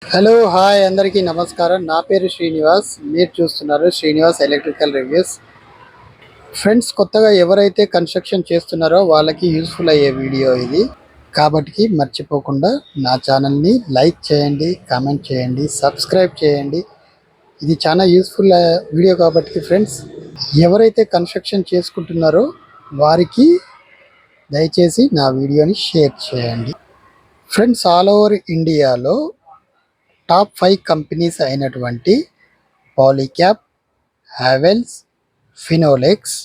Hello hi అందరికీ నమస్కారం. నా పేరు శ్రీనివాస్. మీరు చూస్తున్నారు శ్రీనివాస్ ఎలక్ట్రికల్ రివ్యూస్. ఫ్రెండ్స్, కొత్తగా ఎవరైతే కన్స్ట్రక్షన్ చేస్తున్నారో వాళ్ళకి యూస్ఫుల్ అయ్యే వీడియో ఇది. కాబట్టి మర్చిపోకుండా నా ఛానల్ని లైక్ చేయండి, కామెంట్ చేయండి, సబ్స్క్రైబ్ చేయండి. ఇది చాలా యూస్ఫుల్ వీడియో కాబట్టి ఫ్రెండ్స్, ఎవరైతే కన్స్ట్రక్షన్ చేసుకుంటున్నారో వారికి దయచేసి నా వీడియోని షేర్ చేయండి. ఫ్రెండ్స్, ఆల్ ఓవర్ ఇండియాలో టాప్ 5 కంపెనీస్ అయినటువంటి పాలీక్యాబ్, హ్యావెల్స్, ఫినోలెక్స్,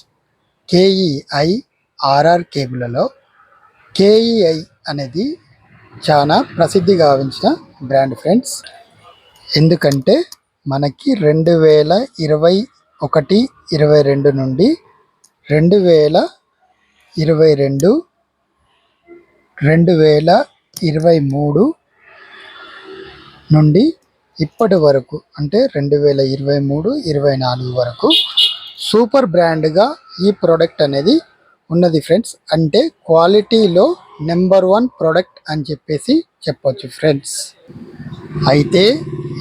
కేఈఐ, ఆర్ఆర్ కేబుల్లలో కేఈఐ అనేది చాలా ప్రసిద్ధి గావించిన బ్రాండ్ ఫ్రెండ్స్. ఎందుకంటే మనకి 2021, 22 నుండి 2022, 2023 నుండి ఇప్పటి వరకు అంటే 2023, 24 వరకు సూపర్ బ్రాండ్గా ఈ ప్రోడక్ట్ అనేది ఉన్నది ఫ్రెండ్స్. అంటే క్వాలిటీలో నెంబర్ 1 ప్రోడక్ట్ అని చెప్పేసి చెప్పొచ్చు ఫ్రెండ్స్. అయితే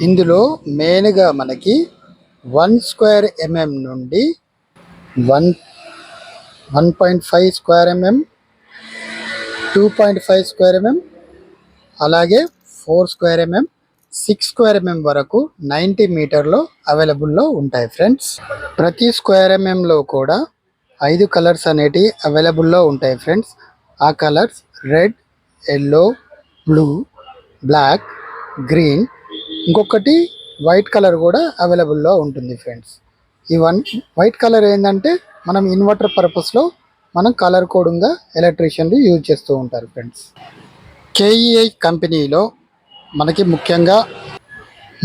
ఇందులో మెయిన్గా మనకి 1 స్క్వేర్ ఎంఎం నుండి 1.5 స్క్వేర్ ఎంఎం, 2.5 స్క్వేర్ ఎంఎం, అలాగే 4 స్క్వేర్ ఎంఎం, 6 స్క్వేర్ ఎంఎం వరకు 90 మీటర్లో అవైలబుల్లో ఉంటాయి ఫ్రెండ్స్. ప్రతి స్క్వేర్ ఎంఎంలో కూడా 5 కలర్స్ అనేటివి అవైలబుల్లో ఉంటాయి ఫ్రెండ్స్. ఆ colours red, yellow, blue, black, green, ఇంకొకటి వైట్ కలర్ కూడా అవైలబుల్లో ఉంటుంది ఫ్రెండ్స్. ఈ వైట్ కలర్ ఏంటంటే మనం ఇన్వర్టర్ పర్పస్లో మనం కలర్ కోడింగ్గా ఎలక్ట్రీషియన్లు యూజ్ చేస్తూ ఉంటారు ఫ్రెండ్స్. కేఈఐ కంపెనీలో మనకి ముఖ్యంగా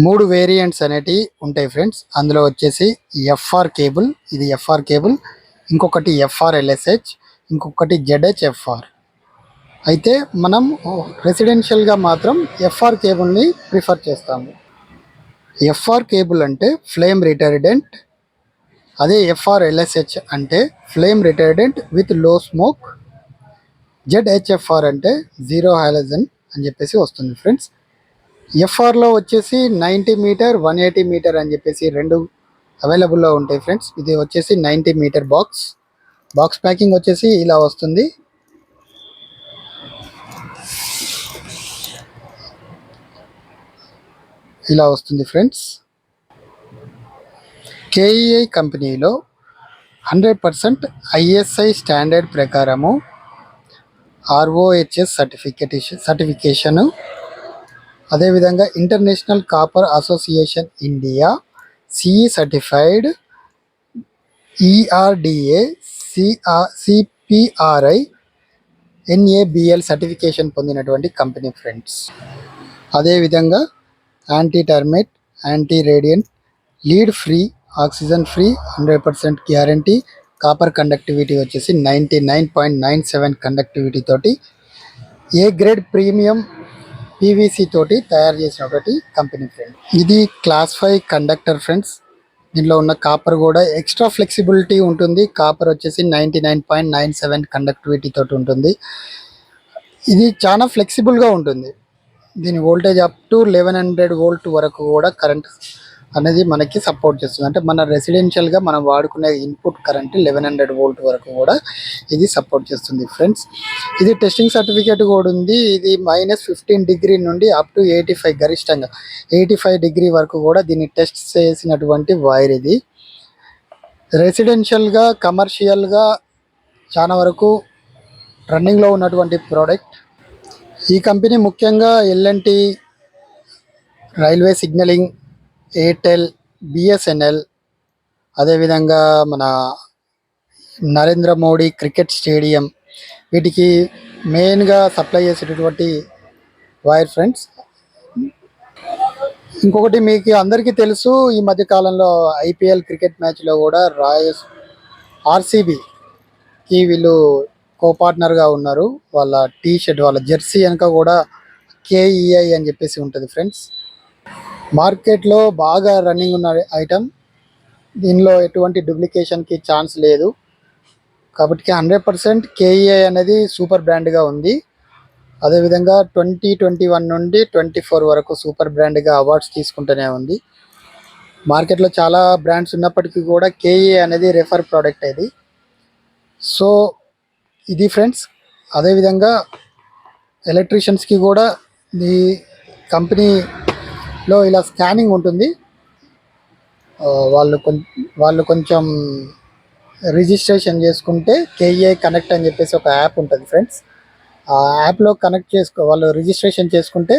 3 వేరియంట్స్ అనేటివి ఉంటాయి ఫ్రెండ్స్. అందులో వచ్చేసి ఎఫ్ఆర్ కేబుల్, ఇది ఎఫ్ఆర్ కేబుల్, ఇంకొకటి ఎఫ్ఆర్ ఎల్ఎస్హెచ్, ఇంకొకటి జెడ్హెచ్ఎఫ్ఆర్. అయితే మనం రెసిడెన్షియల్గా మాత్రం ఎఫ్ఆర్ కేబుల్ని ప్రిఫర్ చేస్తాము. ఎఫ్ఆర్ కేబుల్ అంటే ఫ్లేమ్ రిటార్డెంట్, అదే ఎఫ్ఆర్ ఎల్ఎస్హెచ్ అంటే flame retardant with low smoke, ZHFR అంటే జీరో హాలోజన్ అని చెప్పేసి వస్తుంది ఫ్రెండ్స్. ఎఫ్ఆర్లో వచ్చేసి 90 మీటర్, 180 మీటర్ అని చెప్పేసి 2 అవైలబుల్లో ఉంటాయి ఫ్రెండ్స్. ఇది వచ్చేసి 90 మీటర్ బాక్స్ ప్యాకింగ్ వచ్చేసి ఇలా వస్తుంది. ఇలా వస్తుంది ఫ్రెండ్స్. కేఈఐ కంపెనీలో 100% ఐఎస్ఐ స్టాండర్డ్ ప్రకారము ఆర్ఓహెచ్ఎస్ సర్టిఫికేషను, అదేవిధంగా international copper association India CE certified, ERDA, CPRI, NABL certification పొందినటువంటి కంపెనీ ఫ్రెండ్స్. అదేవిధంగా anti termite, anti radiant, lead free, oxygen free, 100% guarantee, copper conductivity వచ్చేసి 99.97 కండక్టివిటీ తోటి, ఏ గ్రేడ్ ప్రీమియం పీవీసీ తోటి తయారు చేసినటువంటి company friend. ఇది class 5 conductor friends. దీనిలో ఉన్న కాపర్ కూడా ఎక్స్ట్రా ఫ్లెక్సిబిలిటీ ఉంటుంది. కాపర్ వచ్చేసి 99.97 కండక్టివిటీ తోటి ఉంటుంది. ఇది చాలా ఫ్లెక్సిబుల్గా ఉంటుంది. దీని వోల్టేజ్ అప్ టు 1100 వోల్ట్ వరకు కూడా కరెంట్ అనేది మనకి సపోర్ట్ చేస్తుంది. అంటే మన రెసిడెన్షియల్గా మనం వాడుకునే ఇన్పుట్ కరెంట్ 1100 వోల్ట్ వరకు కూడా ఇది సపోర్ట్ చేస్తుంది ఫ్రెండ్స్. ఇది టెస్టింగ్ సర్టిఫికేట్ కూడా ఉంది. ఇది -15 డిగ్రీ నుండి అప్ టు 85, గరిష్టంగా 85 డిగ్రీ వరకు కూడా దీన్ని టెస్ట్ చేసినటువంటి వైర్. ఇది రెసిడెన్షియల్గా, కమర్షియల్గా చాలా వరకు రన్నింగ్లో ఉన్నటువంటి ప్రోడక్ట్. ఈ కంపెనీ ముఖ్యంగా LNT, railway signalling, Airtel, BSNL, అదేవిధంగా మన నరేంద్ర మోడీ క్రికెట్ స్టేడియం, వీటికి మెయిన్గా సప్లై చేసేటటువంటి వైర్ ఫ్రెండ్స్. ఇంకొకటి మీకు అందరికీ తెలుసు, ఈ మధ్యకాలంలో ఐపీఎల్ క్రికెట్ మ్యాచ్లో కూడా ఆర్సీబీకి వీళ్ళు కోపార్ట్నర్గా ఉన్నారు. వాళ్ళ టీ షర్ట్, వాళ్ళ జెర్సీ వెనక కూడా కేఈఐ అని చెప్పేసి ఉంటుంది ఫ్రెండ్స్. మార్కెట్లో బాగా రన్నింగ్ ఉన్న ఐటమ్. దీనిలో ఎటువంటి డూప్లికేషన్కి ఛాన్స్ లేదు. కాబట్టి 100% కేఈఐ అనేది సూపర్ బ్రాండ్గా ఉంది. అదేవిధంగా 2021 నుండి 24 వరకు సూపర్ బ్రాండ్గా అవార్డ్స్ తీసుకుంటూనే ఉంది. మార్కెట్లో చాలా బ్రాండ్స్ ఉన్నప్పటికీ కూడా కేఈ అనేది రెఫర్ ప్రోడక్ట్ ఇది. సో ఇది ఫ్రెండ్స్. అదేవిధంగా ఎలక్ట్రీషియన్స్కి కూడా ఈ కంపెనీలో ఇలా స్కానింగ్ ఉంటుంది. వాళ్ళు కొంచెం రిజిస్ట్రేషన్ చేసుకుంటే కేఈఐ కనెక్ట్ అని చెప్పేసి ఒక యాప్ ఉంటుంది ఫ్రెండ్స్. ఆ యాప్లో కనెక్ట్ వాళ్ళు రిజిస్ట్రేషన్ చేసుకుంటే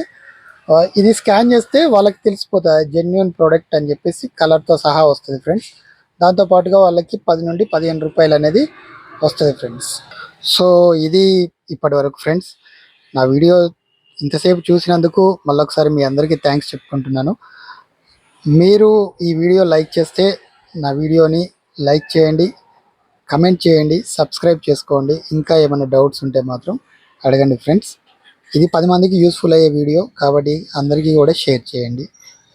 ఇది స్కాన్ చేస్తే వాళ్ళకి తెలిసిపోతుంది జెన్యున్ ప్రోడక్ట్ అని చెప్పేసి కలర్తో సహా వస్తుంది ఫ్రెండ్స్. దాంతోపాటుగా వాళ్ళకి 10 నుండి 15 రూపాయలు అనేది వస్తుంది ఫ్రెండ్స్. సో ఇది ఇప్పటి వరకు ఫ్రెండ్స్. నా వీడియో ఇంతసేపు చూసినందుకు మళ్ళొకసారి మీ అందరికీ థ్యాంక్స్ చెప్పుకుంటున్నాను. మీరు ఈ వీడియో లైక్ చేస్తే నా వీడియోని లైక్ చేయండి, కమెంట్ చేయండి, సబ్స్క్రైబ్ చేసుకోండి. ఇంకా ఏమైనా డౌట్స్ ఉంటే మాత్రం అడగండి ఫ్రెండ్స్. ఇది 10 మందికి యూస్ఫుల్ అయ్యే వీడియో కాబట్టి అందరికీ కూడా షేర్ చేయండి.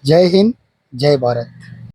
జై హింద్, జై భారత్.